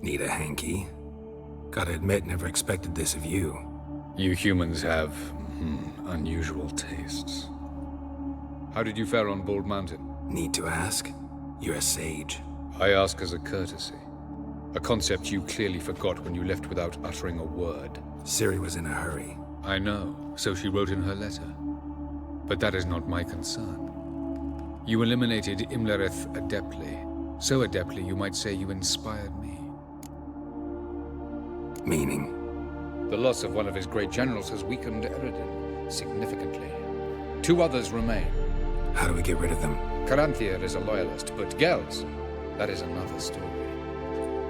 Need a hanky? Gotta admit, never expected this of you. You humans have, unusual tastes. How did you fare on Bald Mountain? Need to ask? You're a sage. I ask as a courtesy. A concept you clearly forgot when you left without uttering a word. Ciri was in a hurry. I know, so she wrote in her letter. But that is not my concern. You eliminated Imlerith adeptly. So adeptly, you might say you inspired me. Meaning? The loss of one of his great generals has weakened Eredin significantly. 2 others remain. How do we get rid of them? Caranthir is a loyalist, but Gels, that is another story.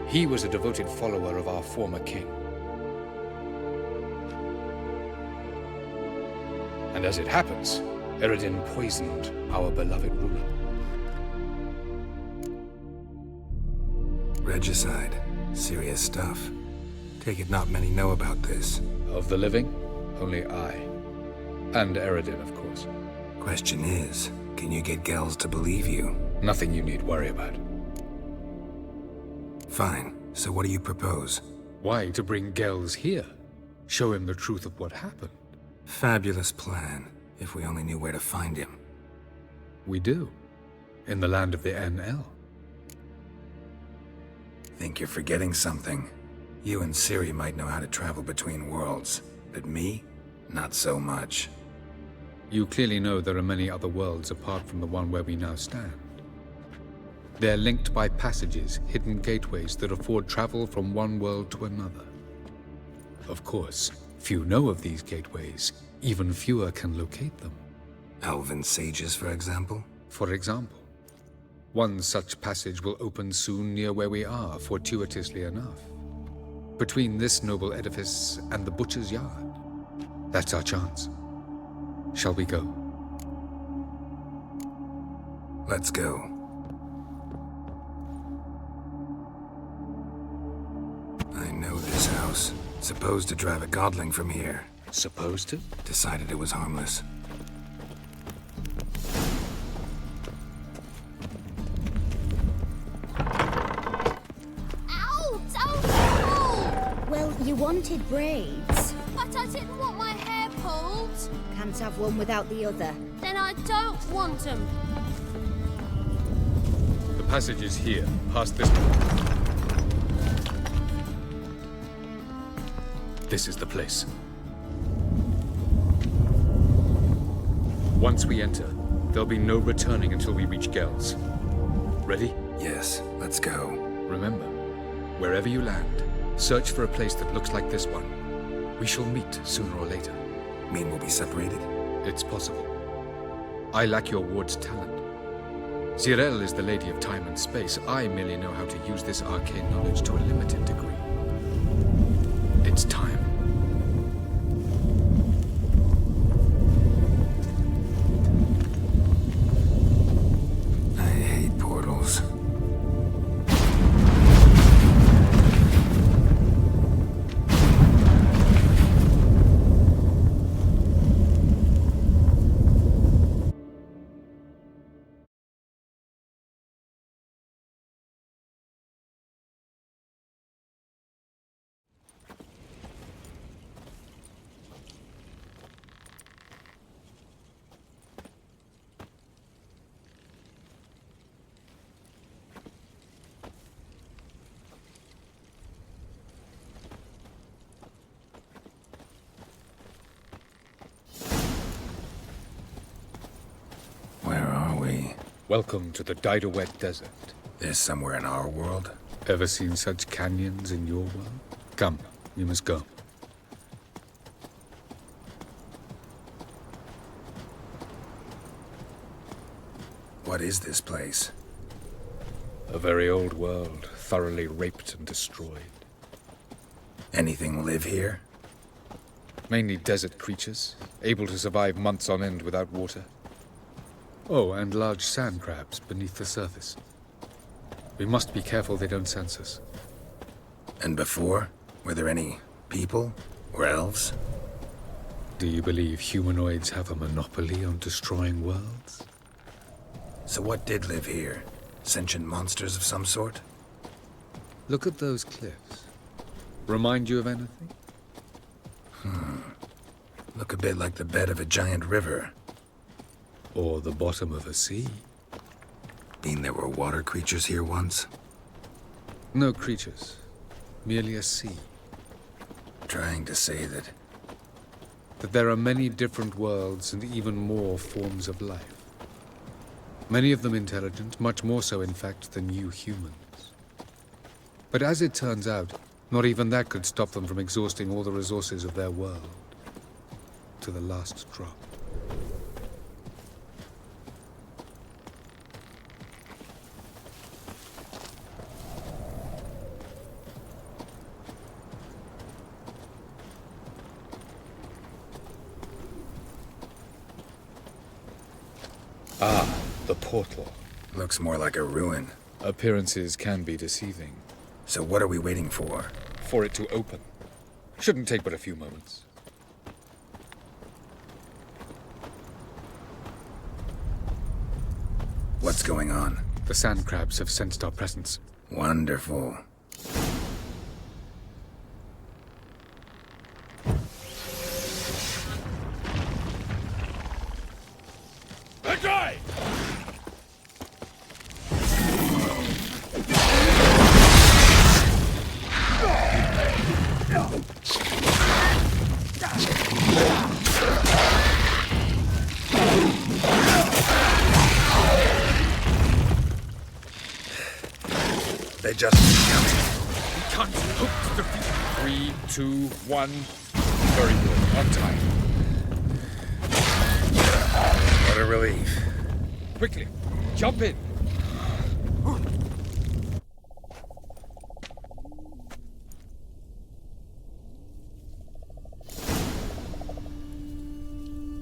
He was a devoted follower of our former king. And as it happens, Eredin poisoned our beloved ruler. Regicide. Serious stuff. Take it not many know about this. Of the living, only I. And Eredin, of course. Question is, can you get Gels to believe you? Nothing you need worry about. Fine. So what do you propose? Why to bring Gels here? Show him the truth of what happened. Fabulous plan, if we only knew where to find him. We do. In the land of the NL. Think you're forgetting something. You and Ciri might know how to travel between worlds, but me? Not so much. You clearly know there are many other worlds apart from the one where we now stand. They're linked by passages, hidden gateways that afford travel from one world to another. Of course, few know of these gateways. Even fewer can locate them. Elven sages, for example? For example. One such passage will open soon near where we are, fortuitously enough. Between this noble edifice and the butcher's yard. That's our chance. Shall we go? Let's go. I know this house. Supposed to drive a godling from here. Supposed to? Decided it was harmless. Ow! Don't pull! Well, you wanted braids. But I didn't want my hair pulled. Can't have one without the other. Then I don't want them. The passage is here, past this. This is the place. Once we enter, there'll be no returning until we reach Gels. Ready? Yes, let's go. Remember, wherever you land, search for a place that looks like this one. We shall meet sooner or later. Mean we'll be separated? It's possible. I lack your ward's talent. Zirel is the lady of time and space. I merely know how to use this arcane knowledge to a limited degree. It's time. I hate portals. Where are we? Welcome to the Didowet Desert. This somewhere in our world? Ever seen such canyons in your world? Come, we must go. What is this place? A very old world, thoroughly raped and destroyed. Anything live here? Mainly desert creatures, able to survive months on end without water. Oh, and large sand crabs beneath the surface. We must be careful they don't sense us. And before? Were there any people? Or elves? Do you believe humanoids have a monopoly on destroying worlds? So what did live here? Sentient monsters of some sort? Look at those cliffs. Remind you of anything? Look a bit like the bed of a giant river. Or the bottom of a sea? Mean there were water creatures here once? No creatures. Merely a sea. Trying to say that That there are many different worlds and even more forms of life. Many of them intelligent, much more so in fact than you humans. But as it turns out, not even that could stop them from exhausting all the resources of their world. To the last drop. Ah, the portal. looks more like a ruin. Appearances can be deceiving. So what are we waiting for? For it to open. Shouldn't take but a few moments. What's going on? The sand crabs have sensed our presence. Wonderful. They just coming. We can't hope to defeat them. 3, 2, 1. Very good. On time. What a relief. Quickly, jump in.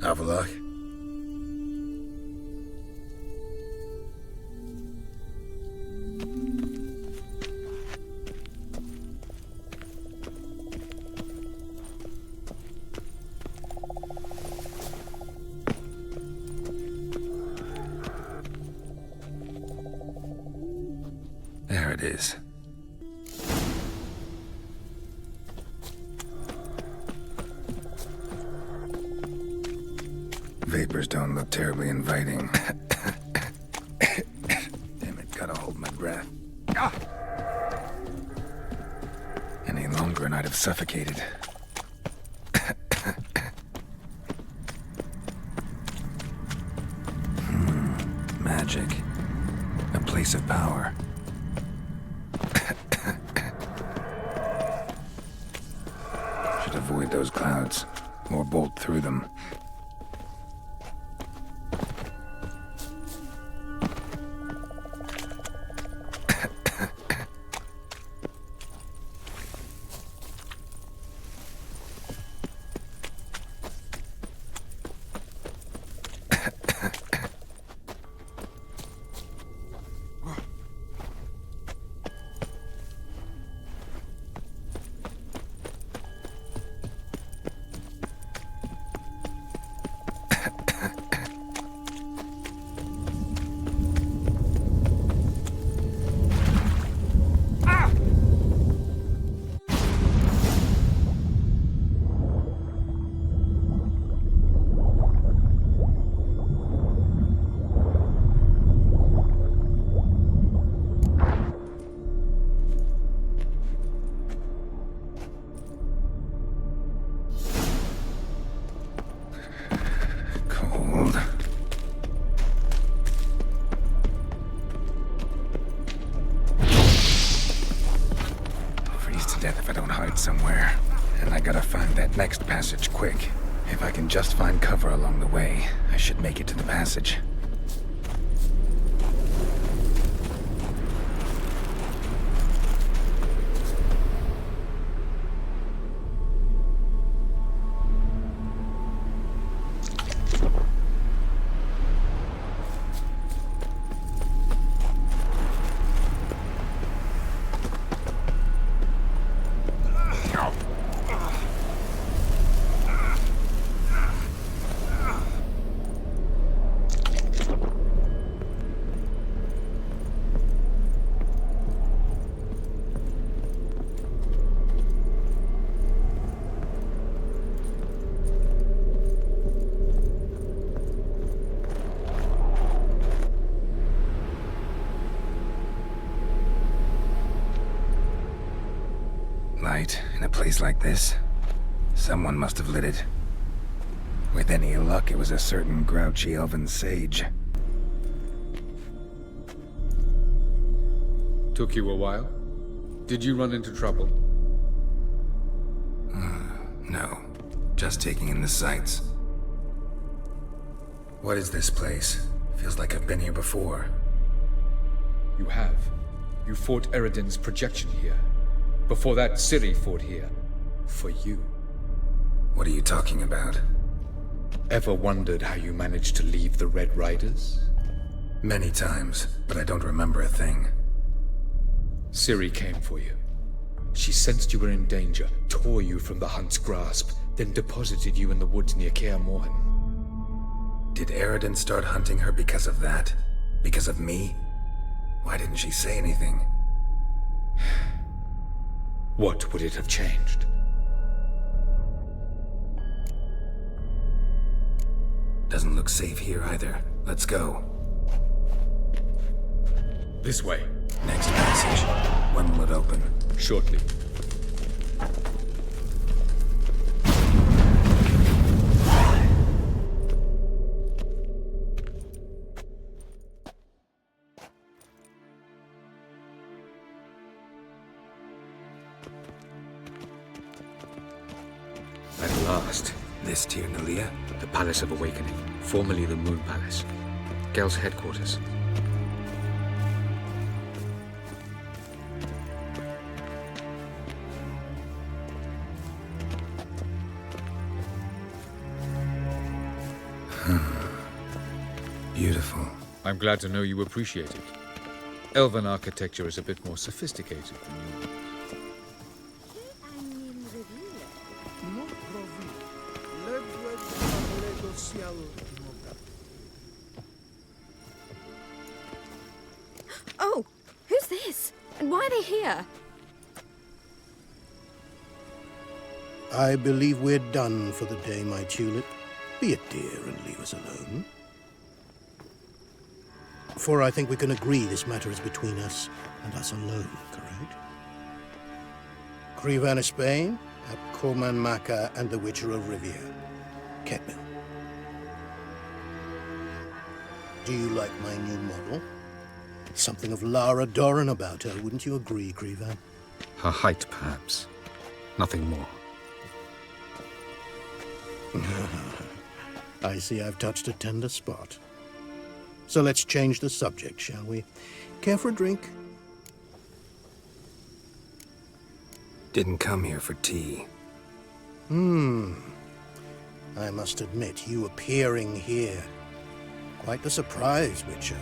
Avallac'h? There it is. Vapors don't look terribly inviting. Damn it, gotta hold my breath. Any longer and I'd have suffocated. Magic. A place of power. Should avoid those clouds, or bolt through them. Somewhere, and I gotta find that next passage quick. If I can just find cover along the way, I should make it to the passage. Light in a place like this? Someone must have lit it. With any luck, it was a certain grouchy elven sage. Took you a while? Did you run into trouble? No. Just taking in the sights. What is this place? Feels like I've been here before. You have. You fought Eredin's projection here. Before that, Ciri fought here. For you. What are you talking about? Ever wondered how you managed to leave the Red Riders? Many times, but I don't remember a thing. Ciri came for you. She sensed you were in danger, tore you from the Hunt's grasp, then deposited you in the woods near Kaer Morhen. Did Eredin start hunting her because of that? Because of me? Why didn't she say anything? What would it have changed? Doesn't look safe here either. Let's go. This way. Next passage. When will it open? Shortly. At last. This Tyr Nalia? The Palace of Awakening, formerly the Moon Palace. Gel's headquarters. Beautiful. I'm glad to know you appreciate it. Elven architecture is a bit more sophisticated than yours. Oh, who's this? And why are they here? I believe we're done for the day, my tulip. Be a dear and leave us alone. For I think we can agree this matter is between us and us alone, correct? Krivan Spain, Koman Maka, and the Witcher of Rivia. Kepin. Do you like my new model? Something of Lara Doran about her, wouldn't you agree, Krivan? Her height, perhaps. Nothing more. I see I've touched a tender spot. So let's change the subject, shall we? Care for a drink? Didn't come here for tea. I must admit, you appearing here. Quite the surprise, Witcher.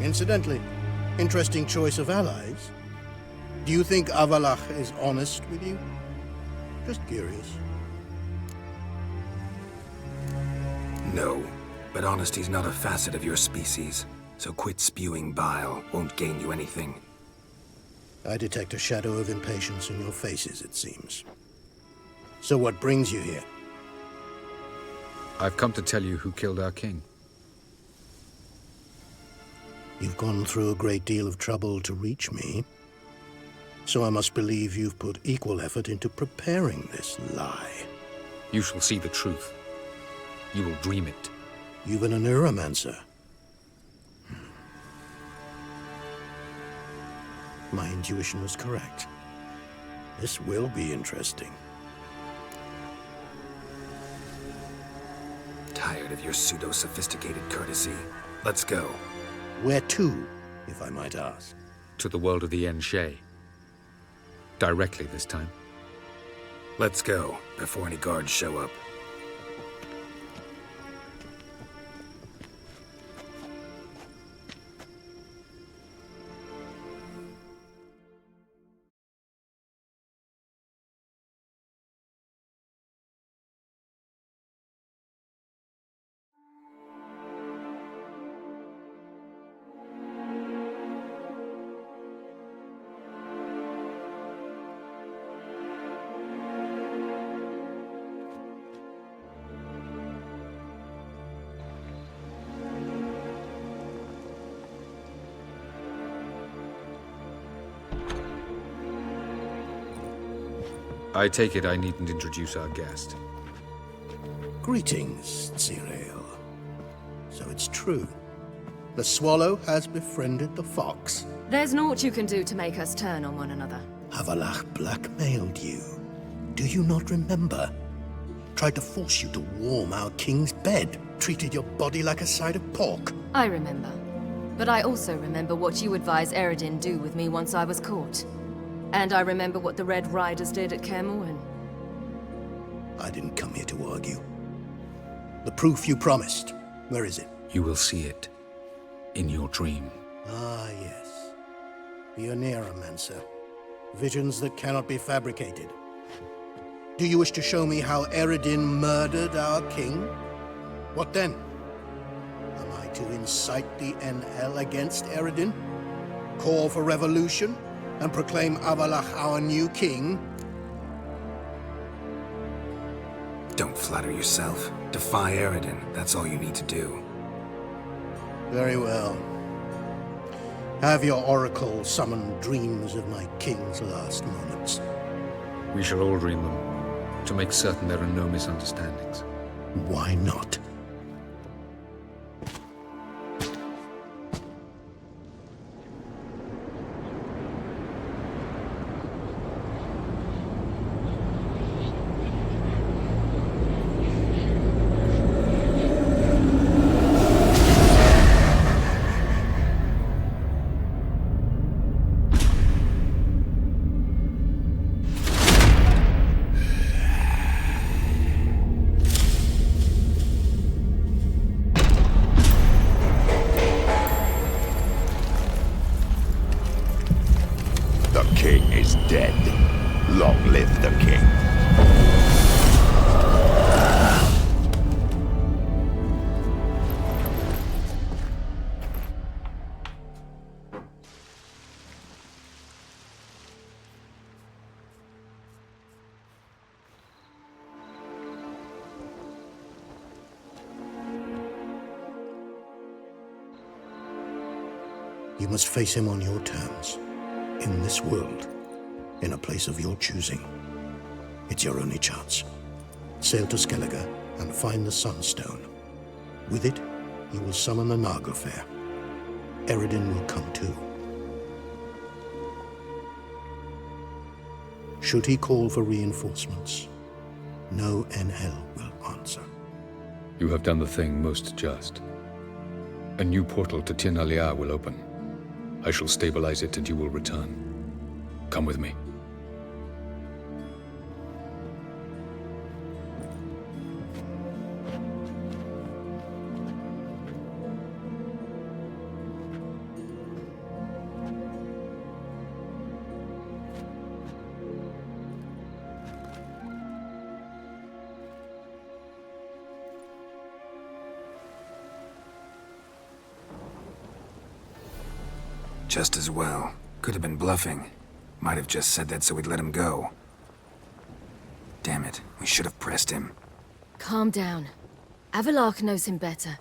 Incidentally, interesting choice of allies. Do you think Avalach is honest with you? Just curious. No, but honesty's not a facet of your species. So quit spewing bile. Won't gain you anything. I detect a shadow of impatience in your faces, it seems. So what brings you here? I've come to tell you who killed our king. You've gone through a great deal of trouble to reach me. So I must believe you've put equal effort into preparing this lie. You shall see the truth. You will dream it. You've been a neuromancer. My intuition was correct. This will be interesting. Tired of your pseudo-sophisticated courtesy. Let's go. Where to, if I might ask? To the world of the Enshe. Directly this time. Let's go, before any guards show up. I take it I needn't introduce our guest. Greetings, Zirael. So it's true. The swallow has befriended the fox. There's naught you can do to make us turn on one another. Avalach blackmailed you. Do you not remember? Tried to force you to warm our king's bed. Treated your body like a side of pork. I remember. But I also remember what you advised Eredin do with me once I was caught. And I remember what the Red Riders did at Kaer Morhen. I didn't come here to argue. The proof you promised. Where is it? You will see it in your dream. Ah, yes. The Oneiromancer. Visions that cannot be fabricated. Do you wish to show me how Eredin murdered our king? What then? Am I to incite the NL against Eredin? Call for revolution? And proclaim Avalach our new king? Don't flatter yourself. Defy Eredin. That's all you need to do. Very well. Have your oracle summon dreams of my king's last moments. We shall all dream them, to make certain there are no misunderstandings. Why not? The king is dead. Long live the king. You must face him on your terms. In this world, in a place of your choosing. It's your only chance. Sail to Skellige and find the Sunstone. With it, you will summon the Naglfar. Eredin will come too. Should he call for reinforcements, no NL will answer. You have done the thing most just. A new portal to Tir Naliar will open. I shall stabilize it and you will return. Come with me. Just as well. Could have been bluffing. Might have just said that so we'd let him go. Damn it, we should have pressed him. Calm down. Avalach knows him better.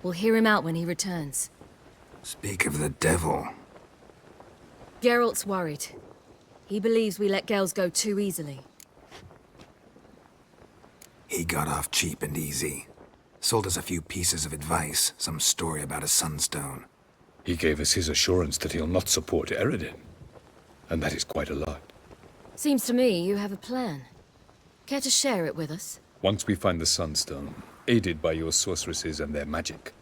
We'll hear him out when he returns. Speak of the devil. Geralt's worried. He believes we let Gels go too easily. He got off cheap and easy. Sold us a few pieces of advice, some story about a sunstone. He gave us his assurance that he'll not support Eredin. And that is quite a lot. Seems to me you have a plan. Care to share it with us? Once we find the Sunstone, aided by your sorceresses and their magic,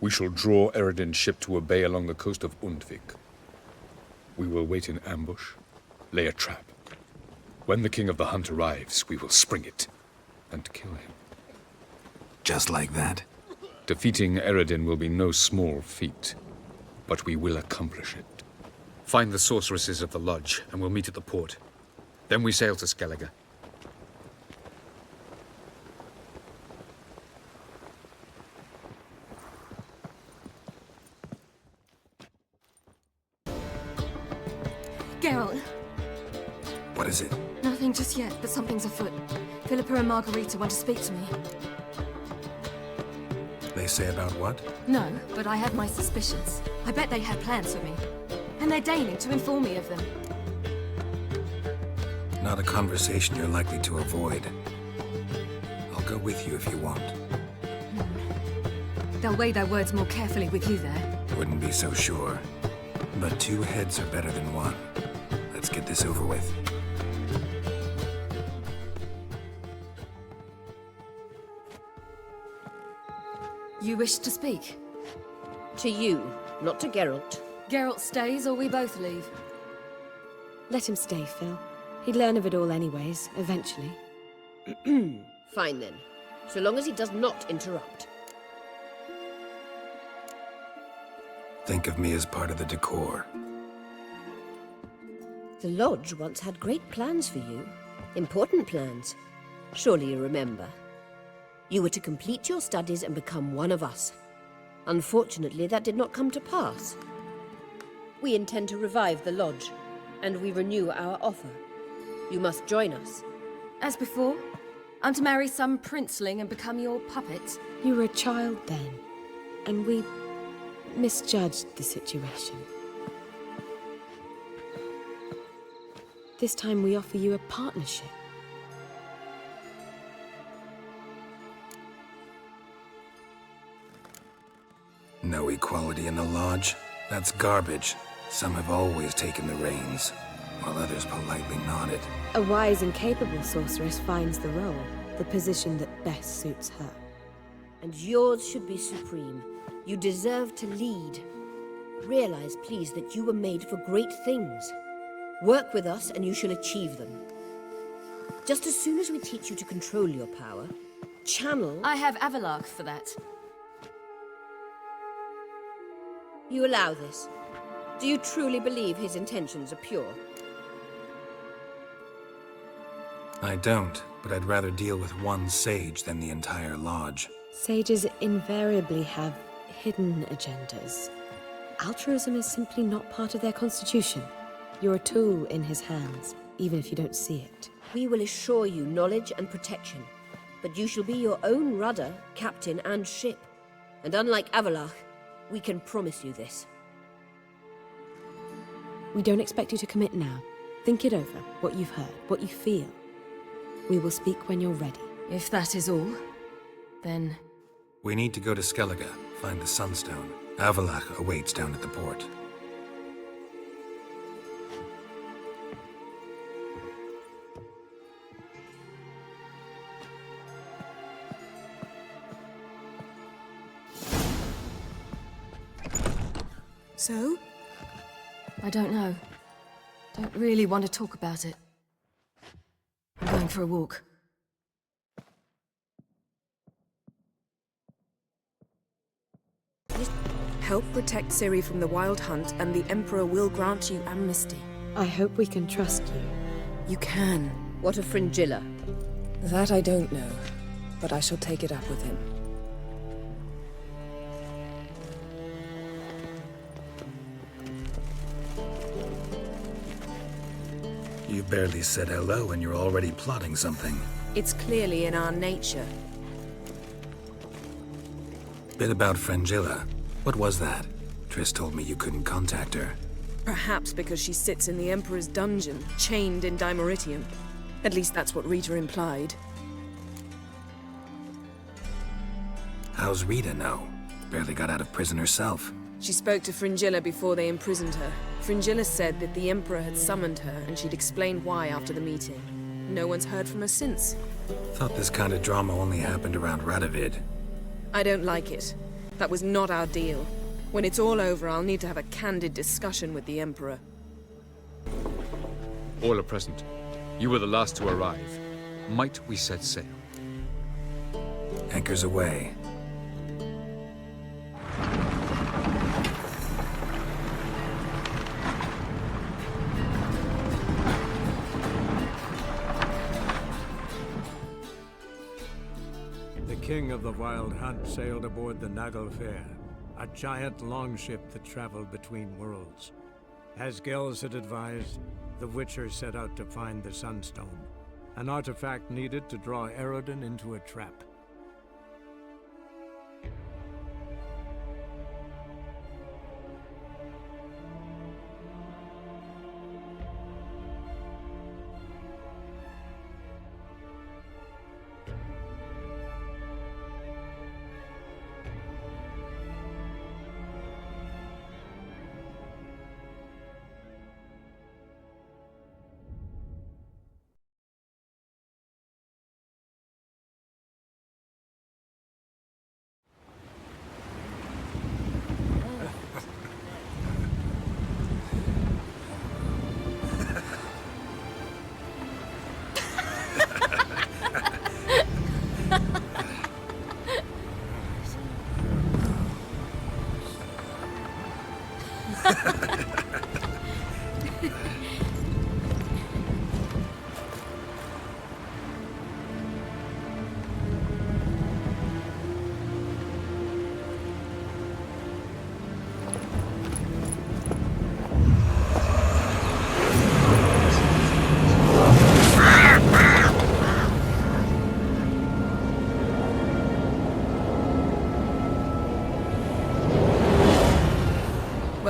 we shall draw Eredin's ship to a bay along the coast of Undvik. We will wait in ambush, lay a trap. When the King of the Hunt arrives, we will spring it and kill him. Just like that? Defeating Eredin will be no small feat, but we will accomplish it. Find the sorceresses of the Lodge, and we'll meet at the port. Then we sail to Skellige. Geralt! What is it? Nothing just yet, but something's afoot. Philippa and Margarita want to speak to me. They say about what? No, but I have my suspicions. I bet they had plans for me. And they're deigning to inform me of them. Not a conversation you're likely to avoid. I'll go with you if you want. They'll weigh their words more carefully with you there. Wouldn't be so sure. But 2 heads are better than 1. Let's get this over with. You wish to speak? To you, not to Geralt. Geralt stays or we both leave? Let him stay, Phil. He'd learn of it all anyways, eventually. Fine then, so long as he does not interrupt. Think of me as part of the decor. The Lodge once had great plans for you. Important plans. Surely you remember. You were to complete your studies and become one of us. Unfortunately, that did not come to pass. We intend to revive the Lodge, and we renew our offer. You must join us. As before? I'm to marry some princeling and become your puppet? You were a child then, and we misjudged the situation. This time we offer you a partnership. No equality in the Lodge? That's garbage. Some have always taken the reins, while others politely nodded. A wise and capable sorceress finds the role, the position that best suits her. And yours should be supreme. You deserve to lead. Realize, please, that you were made for great things. Work with us and you shall achieve them. Just as soon as we teach you to control your power, channel... I have Avalach for that. You allow this? Do you truly believe his intentions are pure? I don't, but I'd rather deal with one sage than the entire Lodge. Sages invariably have hidden agendas. Altruism is simply not part of their constitution. You're a tool in his hands, even if you don't see it. We will assure you knowledge and protection, but you shall be your own rudder, captain, and ship. And unlike Avalach, we can promise you this. We don't expect you to commit now. Think it over, what you've heard, what you feel. We will speak when you're ready. If that is all, then... We need to go to Skellige, find the Sunstone. Avalach awaits down at the port. So? I don't know. Don't really want to talk about it. I'm going for a walk. Help protect Ciri from the Wild Hunt, and the Emperor will grant you amnesty. I hope we can trust you. You can. What of Fringilla? That I don't know, but I shall take it up with him. You barely said hello and you're already plotting something. It's clearly in our nature. Bit about Fringilla. What was that? Triss told me you couldn't contact her. Perhaps because she sits in the Emperor's dungeon, chained in Dimeritium. At least that's what Rita implied. How's Rita know? Barely got out of prison herself. She spoke to Fringilla before they imprisoned her. Fringilla said that the Emperor had summoned her, and she'd explained why after the meeting. No one's heard from her since. Thought this kind of drama only happened around Radovid. I don't like it. That was not our deal. When it's all over, I'll need to have a candid discussion with the Emperor. All are present. You were the last to arrive. Might we set sail? Anchors away. The king of the Wild Hunt sailed aboard the Naglfar, a giant longship that traveled between worlds. As Gels had advised, the Witcher set out to find the Sunstone, an artifact needed to draw Eredin into a trap.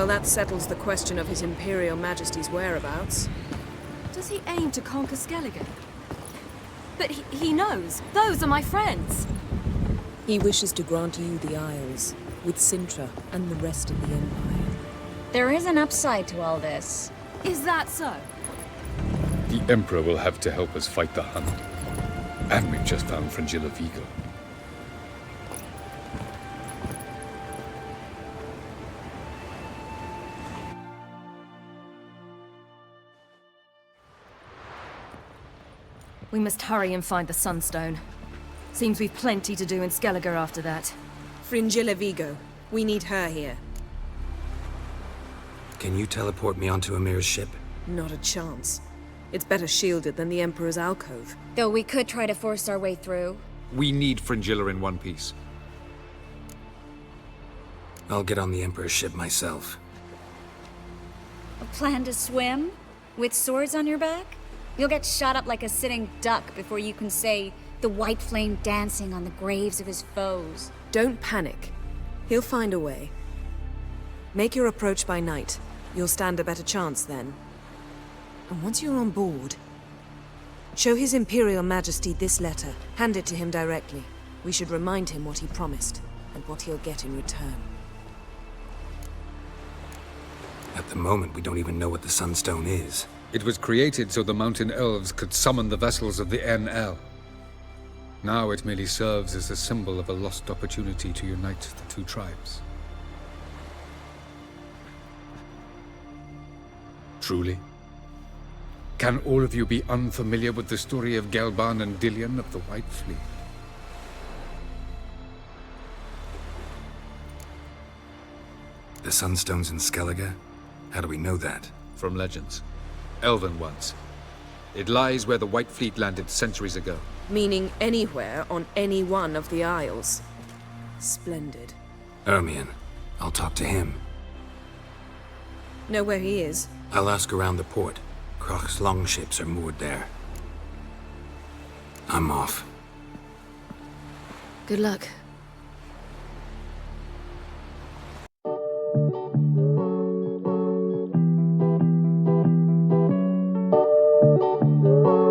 Well, that settles the question of His Imperial Majesty's whereabouts. Does he aim to conquer Skellige? But he knows. Those are my friends. He wishes to grant you the Isles, with Sintra and the rest of the Empire. There is an upside to all this. Is that so? The Emperor will have to help us fight the Hunt. And we've just found Fringilla Vigo. We must hurry and find the Sunstone. Seems we've plenty to do in Skellige after that. Fringilla Vigo. We need her here. Can you teleport me onto Amir's ship? Not a chance. It's better shielded than the Emperor's alcove. Though we could try to force our way through. We need Fringilla in one piece. I'll get on the Emperor's ship myself. A plan to swim? With swords on your back? You'll get shot up like a sitting duck before you can say the white flame dancing on the graves of his foes. Don't panic. He'll find a way. Make your approach by night. You'll stand a better chance then. And once you're on board, show His Imperial Majesty this letter. Hand it to him directly. We should remind him what he promised, and what he'll get in return. At the moment, we don't even know what the Sunstone is. It was created so the Mountain Elves could summon the vessels of the NL. Now it merely serves as a symbol of a lost opportunity to unite the two tribes. Truly? Can all of you be unfamiliar with the story of Gelban and Dillion of the White Fleet? The Sunstone's in Skellige? How do we know that? From legends. Elven ones. It lies where the White Fleet landed centuries ago. Meaning anywhere on any one of the Isles. Splendid. Ermion. I'll talk to him. Know where he is? I'll ask around the port. Kroch's longships are moored there. I'm off. Good luck. Thank you.